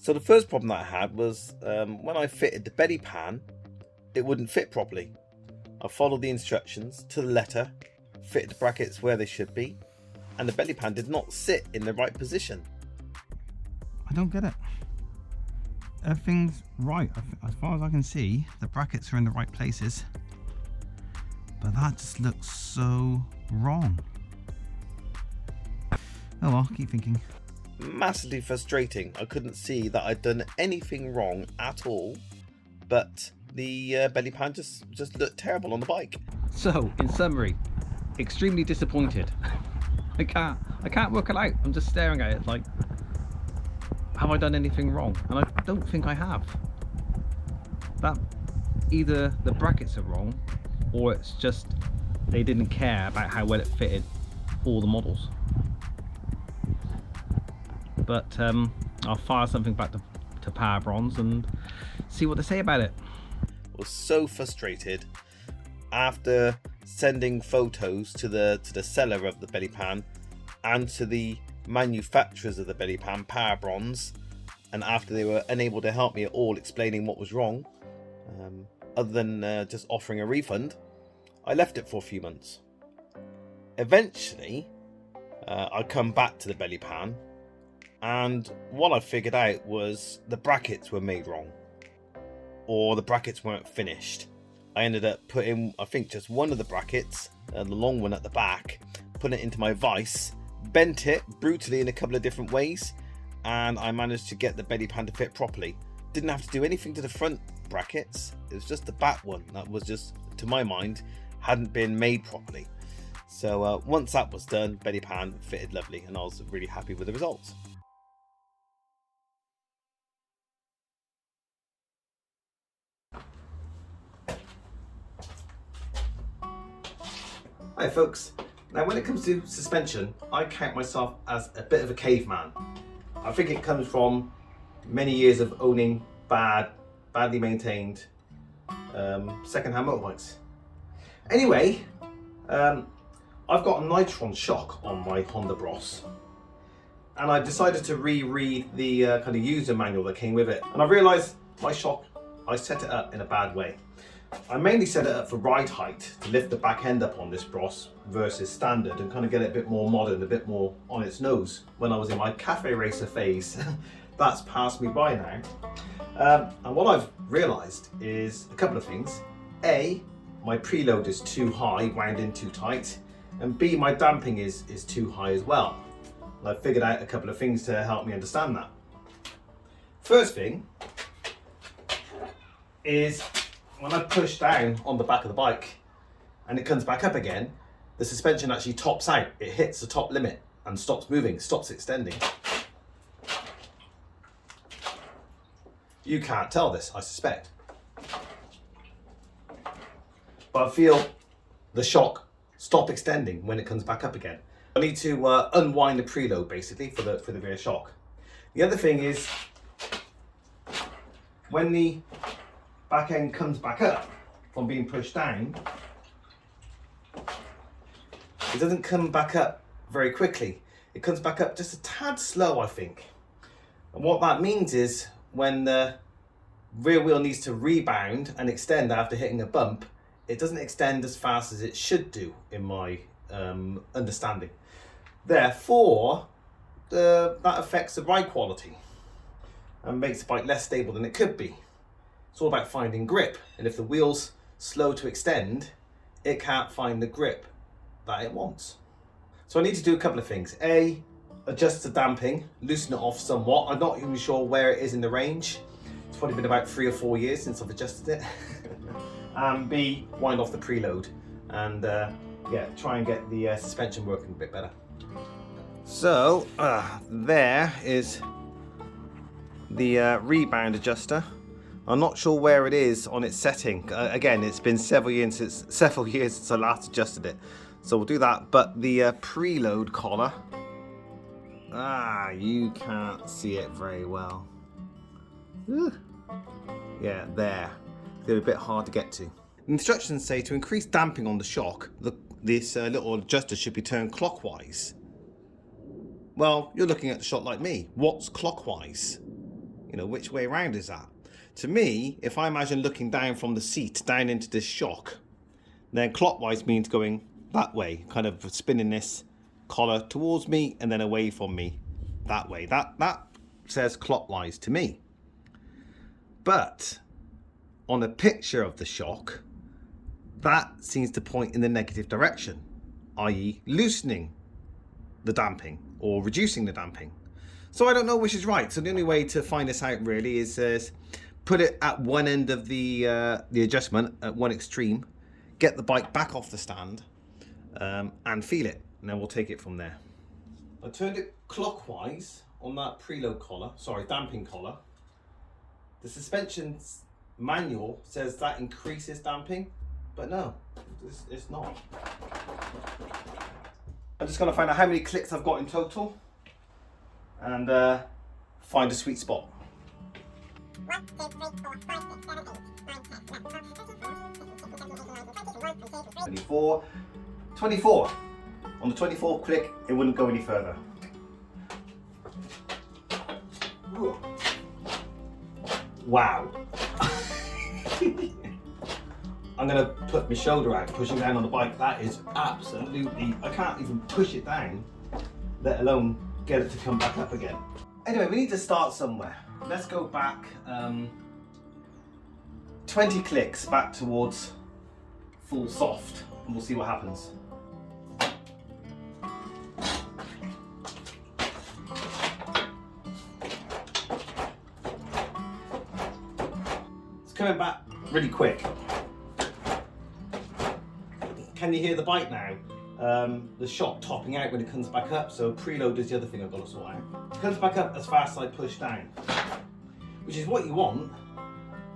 So the first problem that I had was when I fitted the belly pan, it wouldn't fit properly. I followed the instructions to the letter, fitted the brackets where they should be, and the belly pan did not sit in the right position. I don't get it. Everything's right. As far as I can see, the brackets are in the right places. But that just looks so wrong. Oh well, keep thinking. Massively frustrating. I couldn't see that I'd done anything wrong at all, but the belly pan just looked terrible on the bike. So, in summary, extremely disappointed. I can't work it out. I'm just staring at it like, have I done anything wrong? And I don't think I have. That either the brackets are wrong, or it's just they didn't care about how well it fitted all the models. But I'll fire something back to Powerbronze and see what they say about it. I was so frustrated after sending photos to the seller of the belly pan and to the manufacturers of the belly pan, Powerbronze, and after they were unable to help me at all explaining what was wrong, other than just offering a refund, I left it for a few months. Eventually, I come back to the belly pan, and what I figured out was the brackets were made wrong, or the brackets weren't finished. I ended up putting, I think, just one of the brackets, the long one at the back, put it into my vise, bent it brutally in a couple of different ways, and I managed to get the belly pan to fit properly. Didn't have to do anything to the front brackets, it was just the back one that was just, to my mind, hadn't been made properly. So once that was done, belly pan fitted lovely, and I was really happy with the results. Hi folks, now when it comes to suspension, I count myself as a bit of a caveman. I think it comes from many years of owning badly maintained second-hand motorbikes. Anyway, I've got a Nitron shock on my Honda Bros, and I decided to reread the kind of user manual that came with it, and I realised my shock, I set it up in a bad way. I mainly set it up for ride height to lift the back end up on this Bros versus standard and kind of get it a bit more modern, a bit more on its nose. When I was in my cafe racer phase, that's passed me by now. And what I've realised is a couple of things. A, my preload is too high, wound in too tight, and B, my damping is too high as well. And I've figured out a couple of things to help me understand that. First thing is, when I push down on the back of the bike and it comes back up again, the suspension actually tops out. It hits the top limit and stops moving, stops extending. You can't tell this, I suspect. But I feel the shock stop extending when it comes back up again. I need to unwind the preload basically for the rear shock. The other thing is, when the back end comes back up from being pushed down, it doesn't come back up very quickly. It comes back up just a tad slow, I think. And what that means is when the rear wheel needs to rebound and extend after hitting a bump, it doesn't extend as fast as it should do, in my understanding. Therefore, that affects the ride quality and makes the bike less stable than it could be. It's all about finding grip, and if the wheel's slow to extend, it can't find the grip that it wants. So I need to do a couple of things. A, adjust the damping, loosen it off somewhat. I'm not even sure where it is in the range. It's probably been about 3 or 4 years since I've adjusted it. And B, wind off the preload and yeah, try and get the suspension working a bit better. So there is the rebound adjuster. I'm not sure where it is on its setting. Again, it's been several years since I last adjusted it, so we'll do that. But the preload collar, you can't see it very well. Yeah, there. They're a bit hard to get to. The instructions say to increase damping on the shock, this little adjuster should be turned clockwise. Well, you're looking at the shot like me. What's clockwise? You know, which way around is that? To me, if I imagine looking down from the seat down into this shock, then clockwise means going that way, kind of spinning this collar towards me and then away from me that way. That says clockwise to me. But on a picture of the shock, that seems to point in the negative direction, i.e. loosening the damping or reducing the damping. So I don't know which is right. So the only way to find this out really is put it at one end of the adjustment, at one extreme, get the bike back off the stand and feel it. And then we'll take it from there. I turned it clockwise on that preload collar, damping collar. The suspension manual says that increases damping, but no, it's not. I'm just going to find out how many clicks I've got in total and find a sweet spot. 1, 2, 3, 4, 5, 6, 7, 8, 9, 10, 11, 12, 24. On the 24th click, it wouldn't go any further. Wow. I'm going to put my shoulder out, pushing down on the bike. That is absolutely, I can't even push it down, let alone get it to come back up again. Anyway, we need to start somewhere. Let's go back 20 clicks back towards full soft and we'll see what happens. It's coming back really quick. Can you hear the bike now? The shock topping out when it comes back up, so preload is the other thing I've got to sort out. It comes back up as fast as I push down, which is what you want,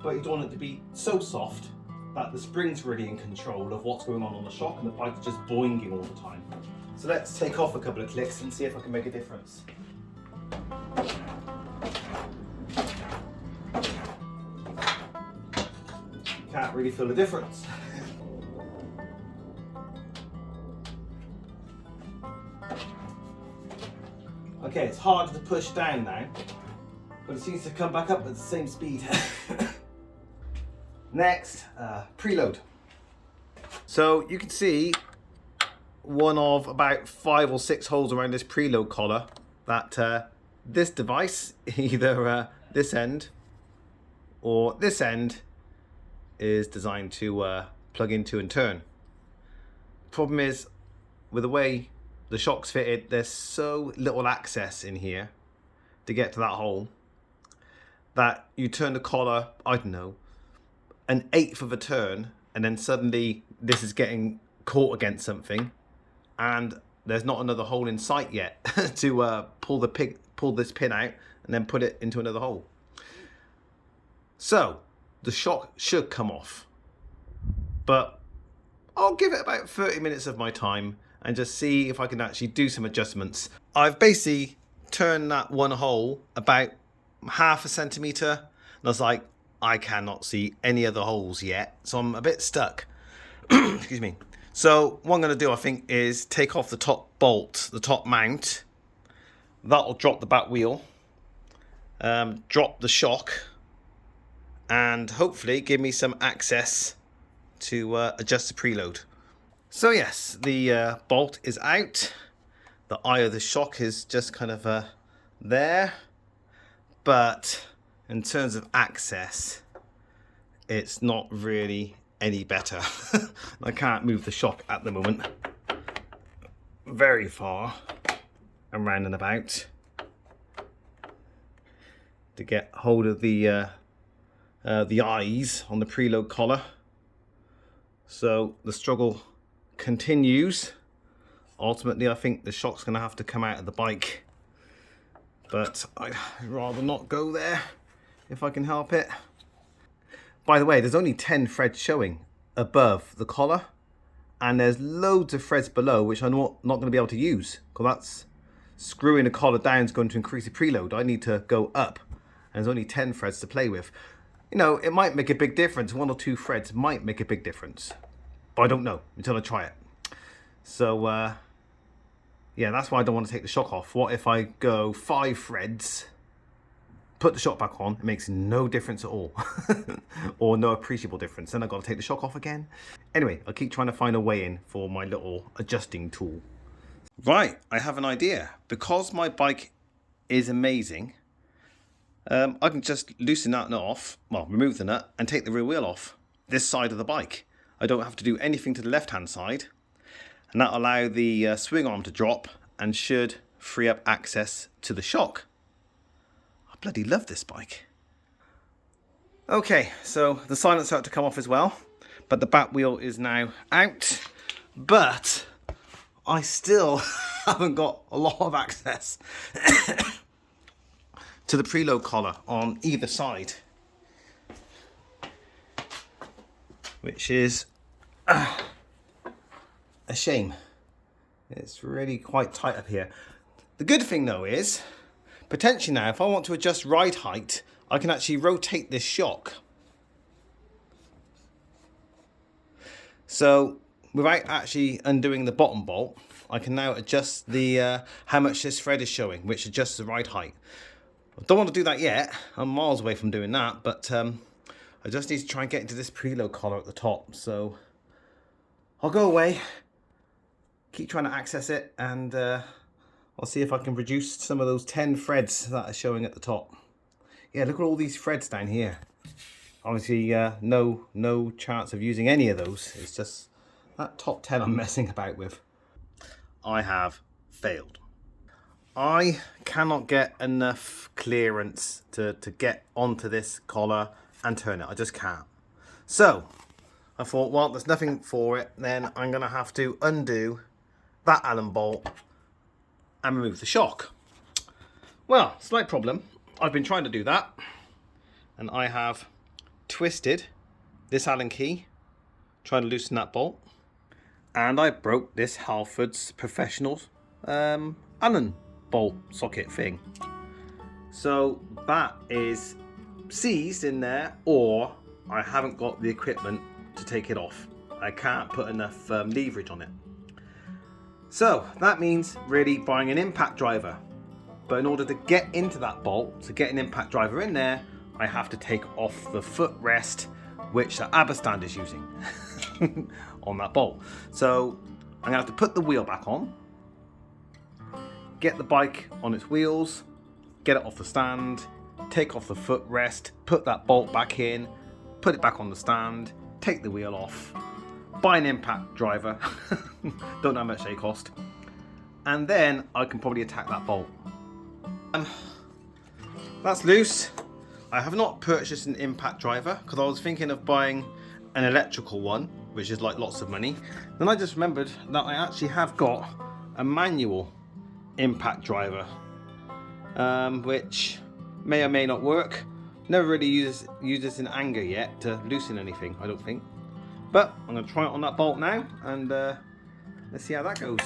but you don't want it to be so soft that the spring's really in control of what's going on the shock and the bike's just boinging all the time. So let's take off a couple of clicks and see if I can make a difference. Can't really feel the difference. Okay, it's harder to push down now, but it seems to come back up at the same speed. Next, preload. So you can see one of about 5 or 6 holes around this preload collar that this device, either this end or this end, is designed to plug into and turn. Problem is, with the way the shock's fitted, there's so little access in here to get to that hole that you turn the collar, I don't know, 1/8 of a turn, and then suddenly this is getting caught against something and there's not another hole in sight yet to pull this pin out and then put it into another hole. So the shock should come off, but I'll give it about 30 minutes of my time and just see if I can actually do some adjustments. I've basically turned that one hole about 1/2 centimetre, and I was like, I cannot see any other holes yet, so I'm a bit stuck. Excuse me. So what I'm going to do, I think, is take off the top bolt, the top mount. That'll drop the back wheel, drop the shock, and hopefully give me some access to adjust the preload. So yes, the bolt is out. The eye of the shock is just kind of there. But in terms of access, it's not really any better. I can't move the shock at the moment very far and round and about to get hold of the eyes on the preload collar. So the struggle continues. Ultimately, I think the shock's going to have to come out of the bike, but I'd rather not go there if I can help it. By the way, there's only 10 threads showing above the collar, and there's loads of threads below which I'm not going to be able to use, because that's screwing the collar down is going to increase the preload. I need to go up, and there's only 10 threads to play with. You know, it might make a big difference. 1 or 2 threads might make a big difference, but I don't know until I try it. So yeah, that's why I don't want to take the shock off. What if I go 5 threads put the shock back on, it makes no difference at all. Or no appreciable difference. Then I've got to take the shock off again. Anyway, I'll keep trying to find a way in for my little adjusting tool. Right, I have an idea. Because my bike is amazing, I can just loosen that nut off, well, remove the nut and take the rear wheel off this side of the bike. I don't have to do anything to the left hand side, and that'll allow the swing arm to drop and should free up access to the shock. I bloody love this bike. Okay, so the silencer had to come off as well, but the back wheel is now out, but I still haven't got a lot of access to the preload collar on either side, which is a shame. It's really quite tight up here. The good thing though is, potentially now, if I want to adjust ride height, I can actually rotate this shock. So without actually undoing the bottom bolt, I can now adjust the how much this thread is showing, which adjusts the ride height. I don't want to do that yet. I'm miles away from doing that, but I just need to try and get into this preload collar at the top. So I'll go away, keep trying to access it, and I'll see if I can reduce some of those 10 threads that are showing at the top. Yeah, look at all these threads down here. Obviously, no chance of using any of those. It's just that top 10 I'm messing about with. I have failed. I cannot get enough clearance to get onto this collar and turn it. I just can't. So I thought, well, there's nothing for it. Then I'm going to have to undo that Allen bolt and remove the shock. Well, slight problem. I've been trying to do that, and I have twisted this Allen key trying to loosen that bolt, and I broke this Halford's Professional Allen bolt socket thing. So that is seized in there, or I haven't got the equipment to take it off. I can't put enough leverage on it. So that means really buying an impact driver. But in order to get into that bolt, to get an impact driver in there, I have to take off the footrest which the Aberstand is using on that bolt. So I'm going to have to put the wheel back on, get the bike on its wheels, get it off the stand, take off the footrest, put that bolt back in, put it back on the stand, take the wheel off, buy an impact driver, don't know how much they cost, and then I can probably attack that bolt. That's loose. I have not purchased an impact driver because I was thinking of buying an electrical one, which is like lots of money. Then I just remembered that I actually have got a manual impact driver, which may or may not work. Never really used this in anger yet to loosen anything, I don't think. But I'm going to try it on that bolt now, and let's see how that goes.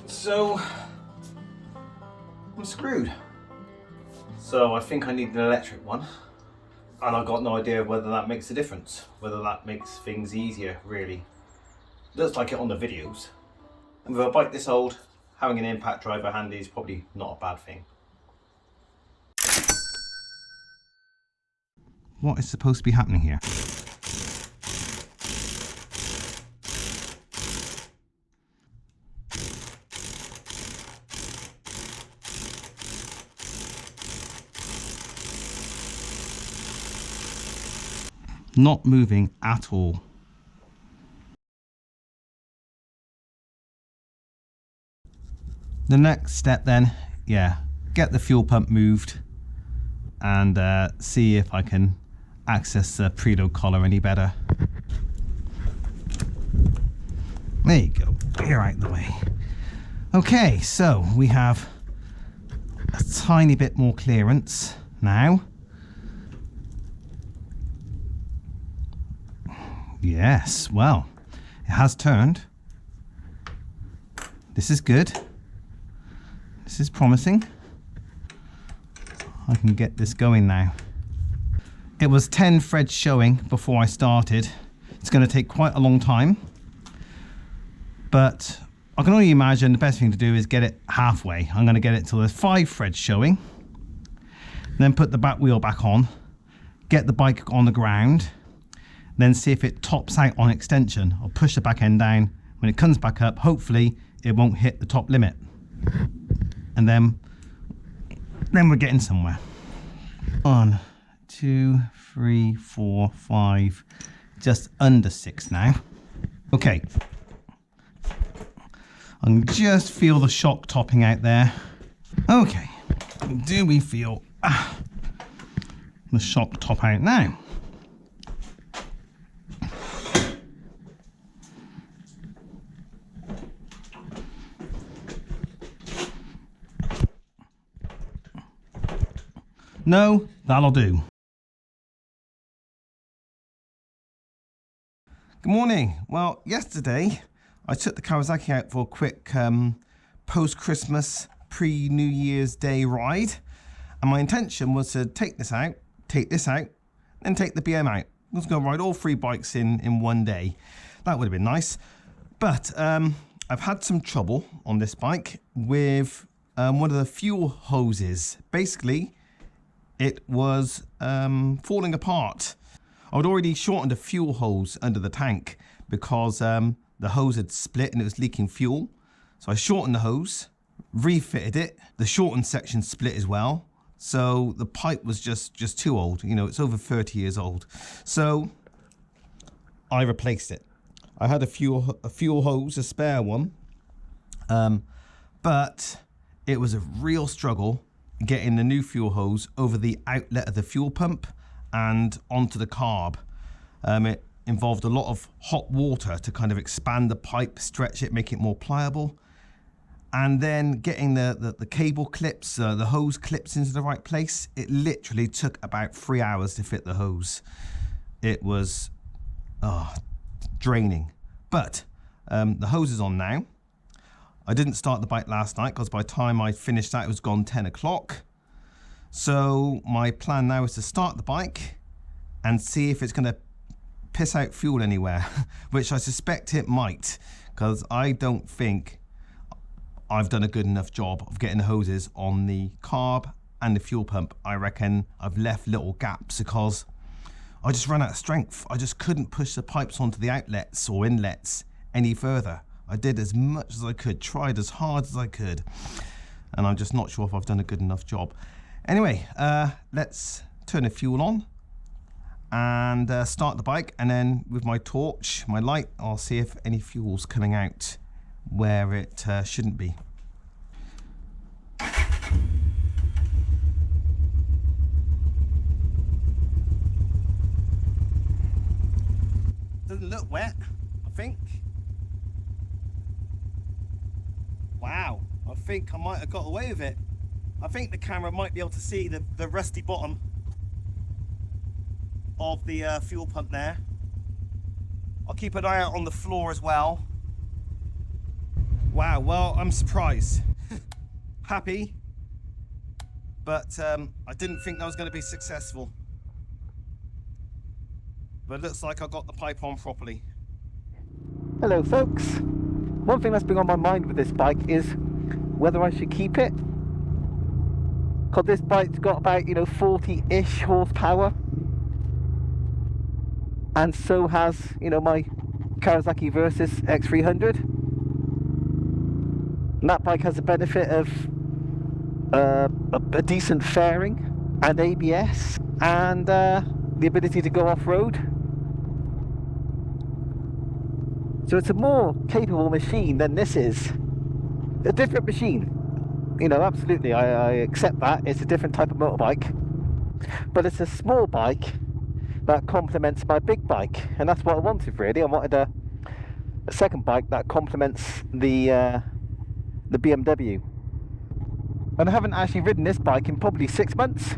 So I'm screwed. So I think I need an electric one, and I've got no idea whether that makes a difference, whether that makes things easier really. Looks like it on the videos. And with a bike this old, having an impact driver handy is probably not a bad thing. What is supposed to be happening here? Not moving at all. The next step then, yeah, get the fuel pump moved and see if I can access the preload collar any better. There you go, you're out of the way. Okay, so we have a tiny bit more clearance now. Yes, well, it has turned. This is good. This is promising. I can get this going now. It was 10 threads showing before I started. It's going to take quite a long time, but I can only imagine the best thing to do is get it halfway. I'm going to get it till there's 5 threads showing, then put the back wheel back on, get the bike on the ground, then see if it tops out on extension. I'll push the back end down. When it comes back up, hopefully it won't hit the top limit, and then we're getting somewhere. 1, 2, 3, 4, 5, just under 6 now. Okay, I can just feel the shock topping out there. Okay, do we feel the shock top out now? No, that'll do. Good morning. Well, yesterday I took the Kawasaki out for a quick post-Christmas, pre-New Year's Day ride, and my intention was to take this out, take this out, and take the BM out. I was going to ride all 3 bikes in one day. That would have been nice, but I've had some trouble on this bike with one of the fuel hoses. Basically, it was falling apart. I'd already shortened a fuel hose under the tank because the hose had split and it was leaking fuel. So I shortened the hose, refitted it. The shortened section split as well. So the pipe was just too old. You know, it's over 30 years old. So I replaced it. I had a fuel hose, a spare one. But it was a real struggle getting the new fuel hose over the outlet of the fuel pump and onto the carb. It involved a lot of hot water to kind of expand the pipe, stretch it, make it more pliable, and then getting the cable clips, the hose clips into the right place. It literally took about 3 hours to fit the hose. It was draining, but the hose is on now. I didn't start the bike last night because by the time I finished that, it was gone 10 o'clock. So my plan now is to start the bike and see if it's going to piss out fuel anywhere, which I suspect it might, because I don't think I've done a good enough job of getting the hoses on the carb and the fuel pump. I reckon I've left little gaps because I just ran out of strength. I just couldn't push the pipes onto the outlets or inlets any further. I did as much as I could, tried as hard as I could, and I'm just not sure if I've done a good enough job. Anyway, let's turn the fuel on and start the bike, and then with my torch, my light, I'll see if any fuel's coming out where it shouldn't be. Doesn't look wet, I think. Wow, I think I might have got away with it. I think the camera might be able to see the rusty bottom of the fuel pump there. I'll keep an eye out on the floor as well. Wow, well, I'm surprised. Happy, but I didn't think that was going to be successful. But it looks like I got the pipe on properly. Hello folks. One thing that's been on my mind with this bike is whether I should keep it. Because this bike's got about, 40-ish horsepower. And so has, my Kawasaki Versys X300. And that bike has the benefit of a decent fairing and ABS and the ability to go off-road. So it's a more capable machine than this is. A different machine. Absolutely, I accept that. It's a different type of motorbike. But it's a small bike that complements my big bike. And that's what I wanted, really. I wanted a second bike that complements the BMW. And I haven't actually ridden this bike in probably 6 months.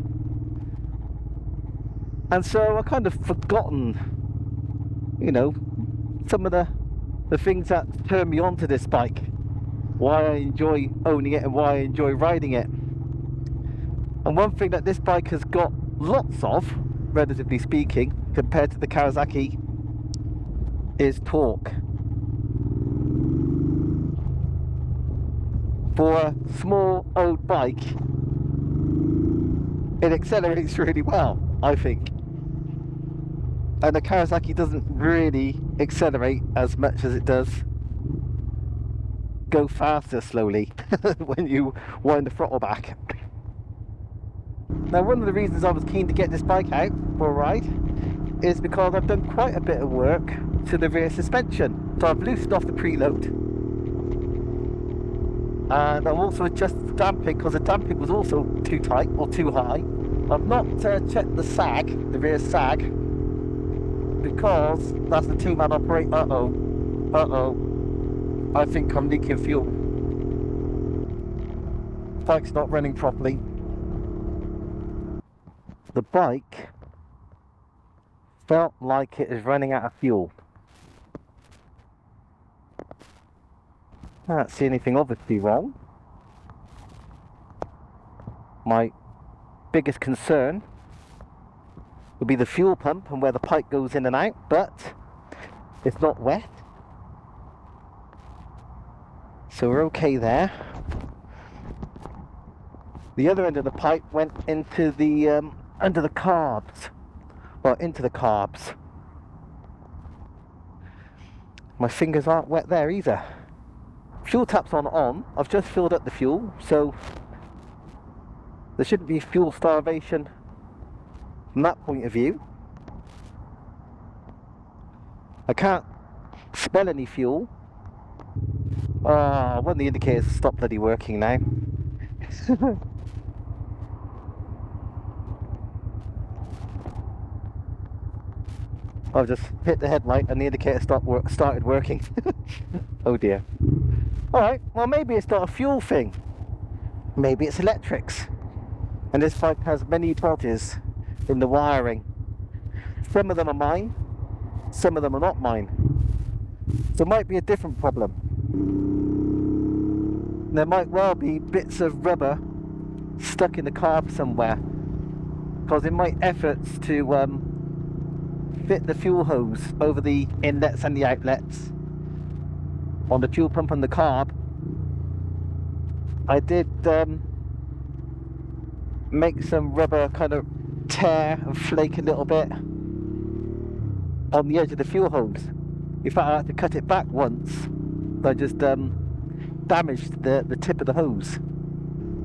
And so I kind of forgotten, some of the things that turn me on to this bike. Why I enjoy owning it and why I enjoy riding it. And one thing that this bike has got lots of relatively speaking, compared to the Kawasaki, is torque. For a small old bike, it accelerates really well, I think. And the Kawasaki doesn't really accelerate as much as it does go faster slowly when you wind the throttle back. Now, one of the reasons I was keen to get this bike out for a ride is because I've done quite a bit of work to the rear suspension. So I've loosened off the preload, and I've also adjusted the damping because the damping was also too tight or too high. I've not checked the sag, the rear sag, because that's the two-man operate. I think I'm leaking fuel. Bike's not running properly. The bike felt like it is running out of fuel. I don't see anything obviously wrong. My biggest concern would be the fuel pump and where the pipe goes in and out, but it's not wet, so we're okay there. The other end of the pipe went into the under the carbs, well, into the carbs. My fingers aren't wet there either. Fuel tap's on. I've just filled up the fuel, so there shouldn't be fuel starvation from that point of view. I can't smell any fuel. One of the indicators stopped bloody working now. I've just hit the headlight and the indicator started working. Oh dear. Alright, well maybe it's not a fuel thing. Maybe it's electrics. And this bike has many dodges in the wiring. Some of them are mine, some of them are not mine. So it might be a different problem. There might well be bits of rubber stuck in the carb somewhere, because in my efforts to fit the fuel hose over the inlets and the outlets on the fuel pump and the carb, I did make some rubber kind of tear and flake a little bit on the edge of the fuel hose. In fact, I had to cut it back once. I just damaged the tip of the hose.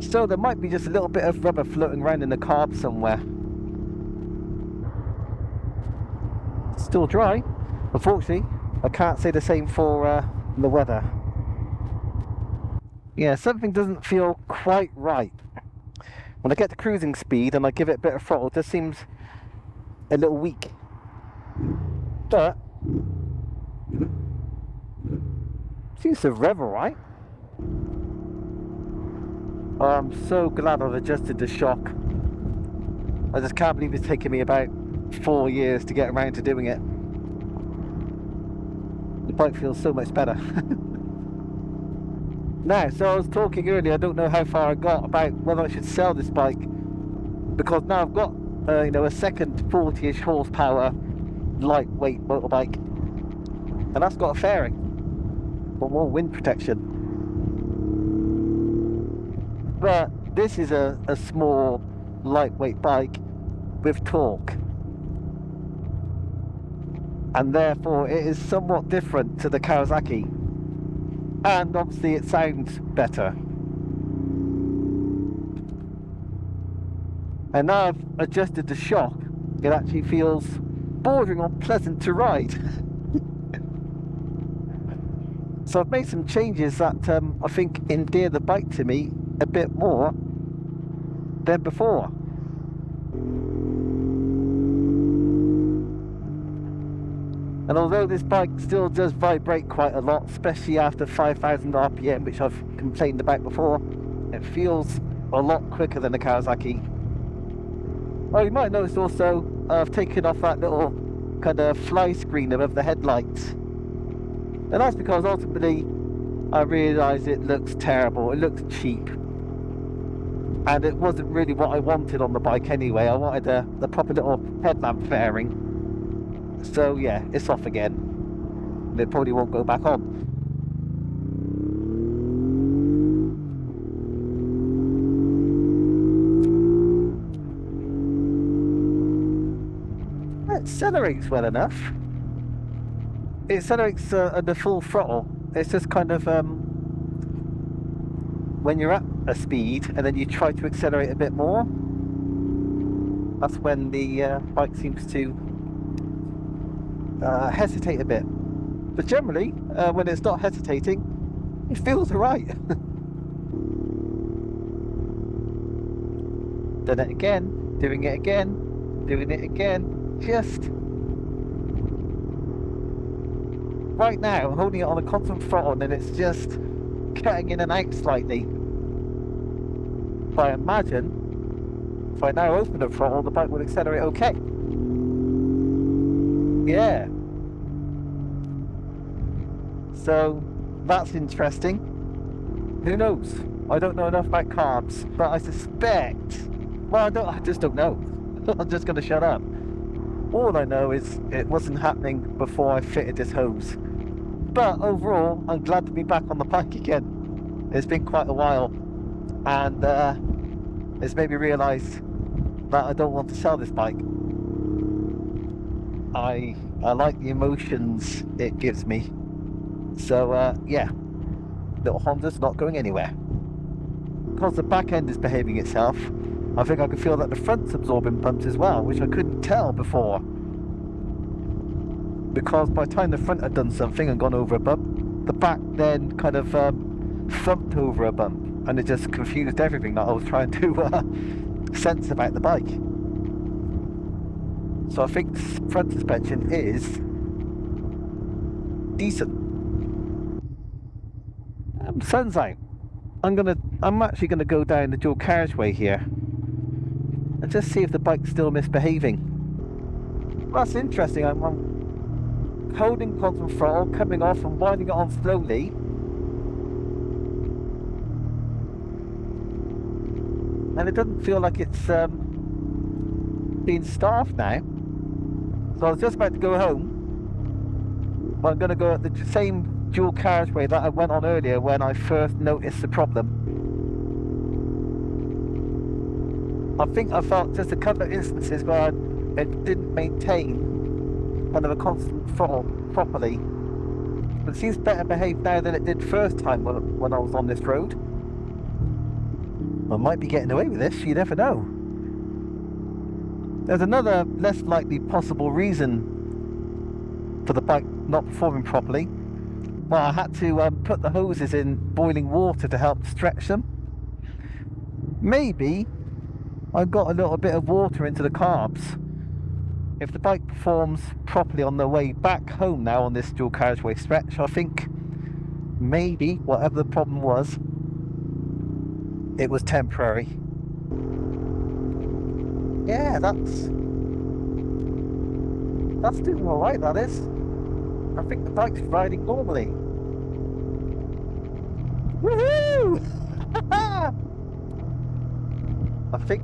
So there might be just a little bit of rubber floating around in the carb somewhere. Still dry. Unfortunately, I can't say the same for the weather. Yeah, something doesn't feel quite right. When I get to cruising speed and I give it a bit of throttle, it just seems a little weak. But seems to rev alright. Oh, I'm so glad I've adjusted the shock. I just can't believe it's taken me about 4 years to get around to doing it. The bike feels so much better. Now, so I was talking earlier, I don't know how far I got about whether I should sell this bike, because now I've got a second 40-ish horsepower lightweight motorbike, and that's got a fairing for more wind protection. But this is a small lightweight bike with torque, and therefore it is somewhat different to the Kawasaki, and obviously it sounds better. And now I've adjusted the shock, it actually feels bordering on pleasant to ride. So I've made some changes that I think endear the bike to me a bit more than before. And although this bike still does vibrate quite a lot, especially after 5,000 RPM, which I've complained about before, it feels a lot quicker than the Kawasaki. Oh, you might notice also I've taken off that little kind of fly screen above the headlights. And that's because ultimately I realise it looks terrible, it looks cheap. and it wasn't really what I wanted on the bike anyway. I wanted the proper little headlamp fairing. So yeah, it's off again. And it probably won't go back on. It accelerates well enough. It accelerates at the full throttle. It's just kind of when you're at a speed and then you try to accelerate a bit more, that's when the bike seems to hesitate a bit. But generally, when it's not hesitating, it feels alright. Done it again, doing it again, doing it again. Just right now, I'm holding it on a constant throttle and it's just cutting in and out slightly. But I imagine if I now open the throttle, the bike will accelerate okay. Yeah. So that's interesting. Who knows? I don't know enough about carbs, but I suspect. Well, I just don't know. I'm just going to shut up. All I know is it wasn't happening before I fitted this hose. But overall, I'm glad to be back on the bike again. It's been quite a while, and it's made me realise that I don't want to sell this bike. I like the emotions it gives me. So yeah, little Honda's not going anywhere. Because the back end is behaving itself, I think I can feel that the front's absorbing bumps as well, which I couldn't tell before. Because by the time the front had done something and gone over a bump, the back then kind of thumped over a bump, and it just confused everything that I was trying to sense about the bike. So I think front suspension is decent. Sun's out. I'm actually gonna go down the dual carriageway here and just see if the bike's still misbehaving. That's interesting. I'm holding constant throttle, coming off and winding it on slowly. And it doesn't feel like it's being starved now. So I was just about to go home, but I'm going to go at the same dual carriageway that I went on earlier when I first noticed the problem. I think I felt just a couple of instances where it didn't maintain kind of a constant throttle properly. But it seems better behaved now than it did first time when I was on this road. I might be getting away with this, you never know. There's another less likely possible reason for the bike not performing properly. Well, I had to put the hoses in boiling water to help stretch them. Maybe I got a little bit of water into the carbs. If the bike performs properly on the way back home now on this dual carriageway stretch, I think maybe whatever the problem was, it was temporary. Yeah, that's doing alright, that is. I think the bike's riding normally. Woohoo! I think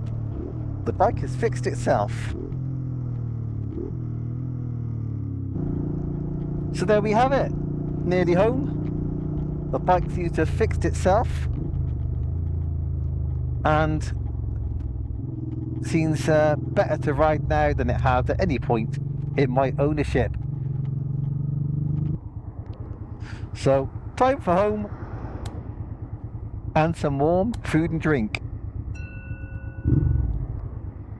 the bike has fixed itself. So there we have it. Nearly home. The bike seems to have fixed itself. And seems better to ride now than it has at any point in my ownership. So, time for home and some warm food and drink.